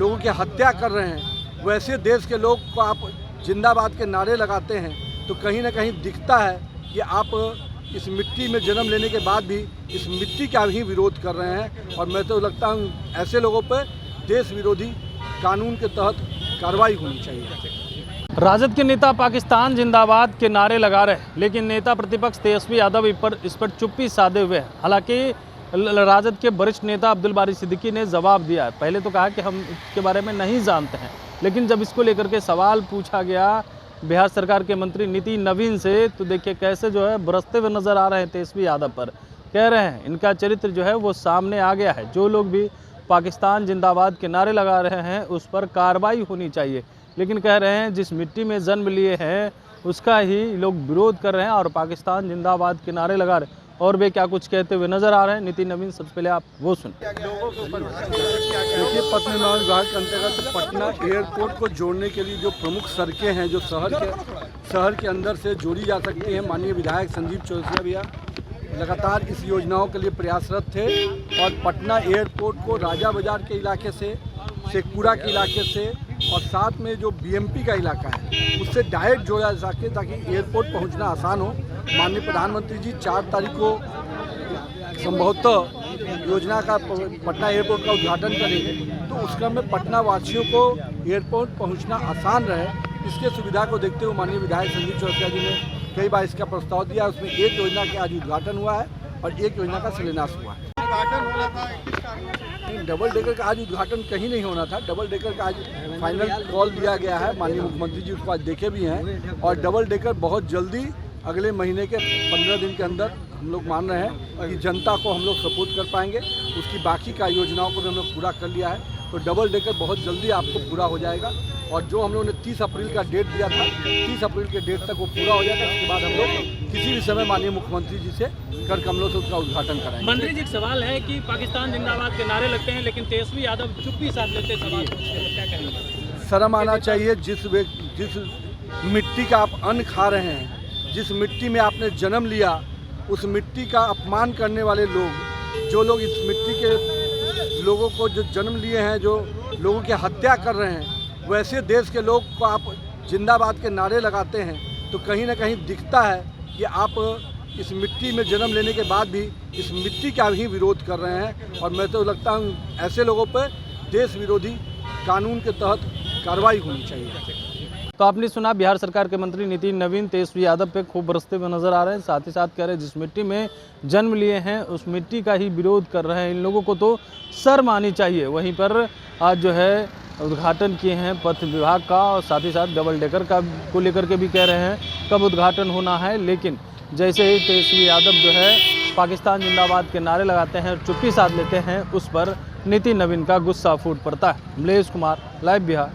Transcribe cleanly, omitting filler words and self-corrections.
लोगों की हत्या कर रहे हैं, वैसे देश के लोग को आप जिंदाबाद के नारे लगाते हैं तो कहीं ना कहीं दिखता है कि आप इस मिट्टी में जन्म लेने के बाद भी इस मिट्टी का ही विरोध कर रहे हैं। और मैं तो लगता हूँ ऐसे लोगों पर देश विरोधी कानून के तहत कार्रवाई होनी चाहिए। राजद के नेता पाकिस्तान जिंदाबाद के नारे लगा रहे हैं, लेकिन नेता प्रतिपक्ष तेजस्वी यादव इस पर चुप्पी साधे हुए हैं। हालांकि राजद के वरिष्ठ नेता अब्दुल बारी सिद्दीकी ने जवाब दिया। पहले तो कहा कि हम इसके बारे में नहीं जानते हैं, लेकिन जब इसको लेकर के सवाल पूछा गया बिहार सरकार के मंत्री नितिन नवीन से, तो देखिए कैसे जो है बरसते हुए नजर आ रहे हैं तेजस्वी यादव पर। कह रहे हैं इनका चरित्र जो है वो सामने आ गया है। जो लोग भी पाकिस्तान जिंदाबाद के नारे लगा रहे हैं उस पर कार्रवाई होनी चाहिए, लेकिन कह रहे हैं जिस मिट्टी में जन्म लिए हैं उसका ही लोग विरोध कर रहे हैं और पाकिस्तान जिंदाबाद के नारे लगा रहे हैं। और वे क्या कुछ कहते हुए नजर आ रहे हैं नितिन नवीन, सबसे पहले आप वो सुन। देखिए, पथ निर्माण विभाग के अंतर्गत पटना एयरपोर्ट को जोड़ने के लिए जो प्रमुख सड़कें हैं जो शहर के अंदर से जोड़ी जा सकती हैं, माननीय विधायक संजीव चौरसिया भैया लगातार इस योजनाओं के लिए प्रयासरत थे। और पटना एयरपोर्ट को राजा बाजार के इलाके से, शेखपुरा के इलाके से और साथ में जो बीएमपी का इलाका है उससे डायरेक्ट जोड़ा जा सके ताकि एयरपोर्ट पहुंचना आसान हो। माननीय प्रधानमंत्री जी 4 तारीख को संभवतः योजना का पटना एयरपोर्ट का उद्घाटन करेंगे, तो उस क्रम में पटना वासियों को एयरपोर्ट पहुंचना आसान रहे, इसके सुविधा को देखते हुए माननीय विधायक संजीव चौरसिया जी ने कई बार इसका प्रस्ताव दिया। उसमें एक योजना का आज उद्घाटन हुआ है और एक योजना का शिलान्यास हुआ है। डबल डेकर का आज उद्घाटन कहीं नहीं होना था। डबल डेकर का आज फाइनल कॉल दिया गया है, माननीय मुख्यमंत्री जी उसको आज देखे भी हैं। और डबल डेकर बहुत जल्दी अगले महीने के 15 दिन के अंदर हम लोग मान रहे हैं कि जनता को हम लोग सपोर्ट कर पाएंगे। उसकी बाकी का योजनाओं को भी हम लोग पूरा कर लिया है, तो डबल डेकर बहुत जल्दी आपको पूरा हो जाएगा। और जो हम लोगों ने 30 अप्रैल का डेट दिया था, 30 अप्रैल के डेट तक वो पूरा हो जाएगा। उसके बाद हम लोग किसी भी समय माननीय मुख्यमंत्री जी से कर कमलों से उसका उद्घाटन कराएंगे। मंत्री जी, एक सवाल है कि पाकिस्तान जिंदाबाद के नारे लगते हैं लेकिन तेजस्वी यादव चुप्पी साध लेते हैं। सवाल क्या कहेंगे? शर्म आना चाहिए। जिस मिट्टी का आप अन्न खा रहे हैं, जिस मिट्टी में आपने जन्म लिया, उस मिट्टी का अपमान करने वाले लोग, जो लोग इस मिट्टी के लोगों को जो जन्म लिए हैं, जो लोगों की हत्या कर रहे हैं, वैसे देश के लोग को आप जिंदाबाद के नारे लगाते हैं तो कहीं ना कहीं दिखता है कि आप इस मिट्टी में जन्म लेने के बाद भी इस मिट्टी का ही विरोध कर रहे हैं। और मैं तो लगता हूँ ऐसे लोगों पर देश विरोधी कानून के तहत कार्रवाई होनी चाहिए। तो आपने सुना बिहार सरकार के मंत्री नितिन नवीन तेजस्वी यादव पे खूब बरसते हुए नजर आ रहे हैं। साथ ही साथ कह रहे हैं जिस मिट्टी में जन्म लिए हैं उस मिट्टी का ही विरोध कर रहे हैं। इन लोगों को तो शर्म आनी चाहिए। वहीं पर आज जो है उद्घाटन किए हैं पथ विभाग का, और साथ ही साथ डबल डेकर का को लेकर के भी कह रहे हैं कब उद्घाटन होना है। लेकिन जैसे ही तेजस्वी यादव जो है पाकिस्तान जिंदाबाद के नारे लगाते हैं और चुप्पी साध लेते हैं, उस पर नितिन नवीन का गुस्सा फूट पड़ता है। मलेश कुमार, लाइव बिहार।